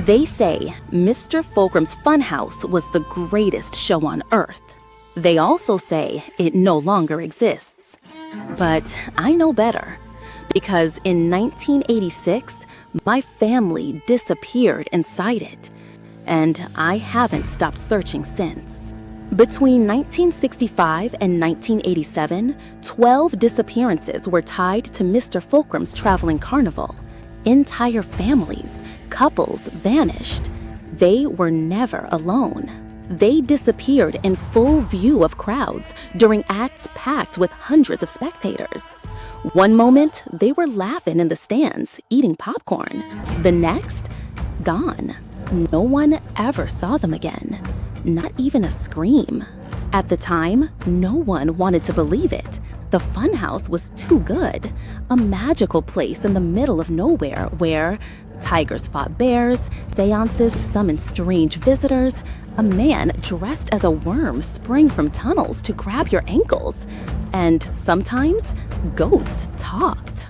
They say Mr. Fulcrum's Funhouse was the greatest show on Earth. They also say it no longer exists. But I know better, because in 1986, my family disappeared inside it, and I haven't stopped searching since. Between 1965 and 1987, 12 disappearances were tied to Mister Fulcrum's traveling carnival. Entire families, couples vanished. They were never alone. They disappeared in full view of crowds during acts packed with hundreds of spectators. One moment, they were laughing in the stands, eating popcorn. The next, gone. No one ever saw them again. Not even a scream. At the time, no one wanted to believe it. The Funhouse was too good. A magical place in the middle of nowhere where tigers fought bears, seances summoned strange visitors, a man dressed as a worm sprang from tunnels to grab your ankles, and sometimes goats talked.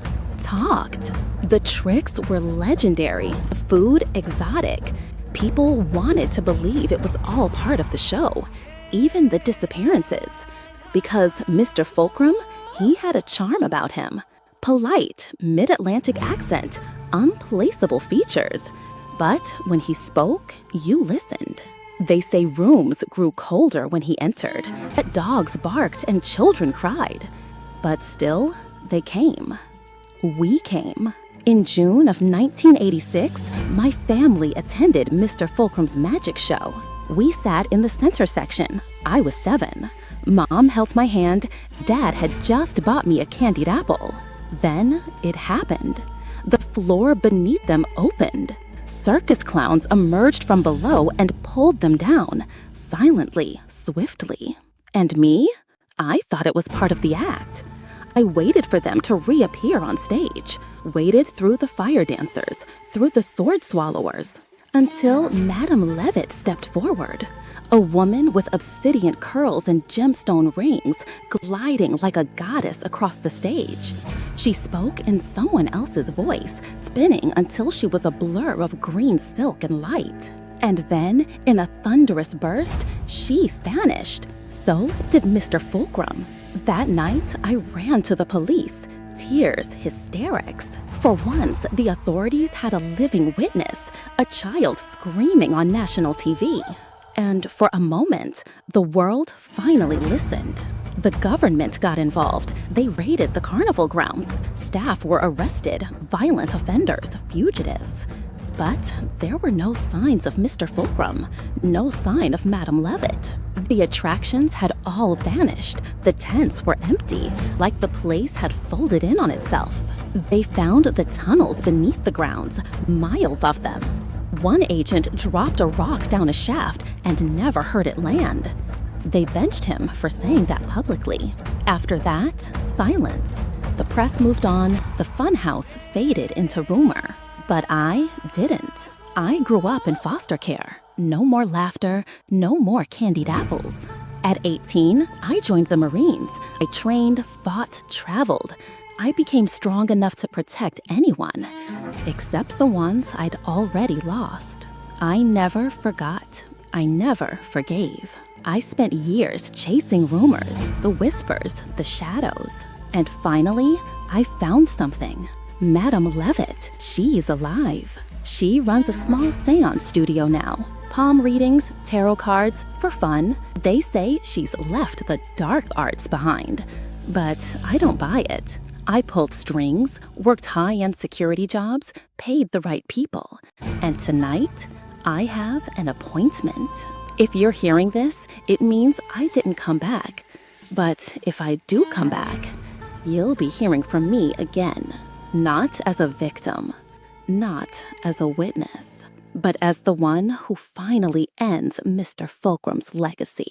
The tricks were legendary, the food exotic. People wanted to believe it was all part of the show, even the disappearances. Because Mister Fulcrum, he had a charm about him. Polite, mid-Atlantic accent, unplaceable features. But when he spoke, you listened. They say rooms grew colder when he entered, that dogs barked and children cried. But still, they came. We came. In June of 1986, my family attended Mister Fulcrum's magic show. We sat in the center section. I was 7. Mom held my hand. Dad had just bought me a candied apple. Then it happened. The floor beneath them opened. Circus clowns emerged from below and pulled them down, silently, swiftly. And me? I thought it was part of the act. I waited for them to reappear on stage, waited through the fire dancers, through the sword swallowers, until Madame Levitt stepped forward, a woman with obsidian curls and gemstone rings gliding like a goddess across the stage. She spoke in someone else's voice, spinning until she was a blur of green silk and light. And then, in a thunderous burst, she vanished. So did Mister Fulcrum. That night, I ran to the police. Tears, hysterics. For once, the authorities had a living witness, a child screaming on national TV. And for a moment, the world finally listened. The government got involved. They raided the carnival grounds. Staff were arrested, violent offenders, fugitives. But there were no signs of Mister Fulcrum, no sign of Madame Levitt. The attractions had all vanished. The tents were empty, like the place had folded in on itself. They found the tunnels beneath the grounds, miles of them. One agent dropped a rock down a shaft and never heard it land. They benched him for saying that publicly. After that, silence. The press moved on. The Funhouse faded into rumor. But I didn't. I grew up in foster care. No more laughter, no more candied apples. At 18, I joined the Marines. I trained, fought, traveled. I became strong enough to protect anyone, except the ones I'd already lost. I never forgot. I never forgave. I spent years chasing rumors, the whispers, the shadows. And finally, I found something. Madame Levitt, she's alive. She runs a small seance studio now. Palm readings, tarot cards, for fun. They say she's left the dark arts behind. But I don't buy it. I pulled strings, worked high-end security jobs, paid the right people. And tonight, I have an appointment. If you're hearing this, it means I didn't come back. But if I do come back, you'll be hearing from me again. Not as a victim, not as a witness, but as the one who finally ends Mister Fulcrum's legacy.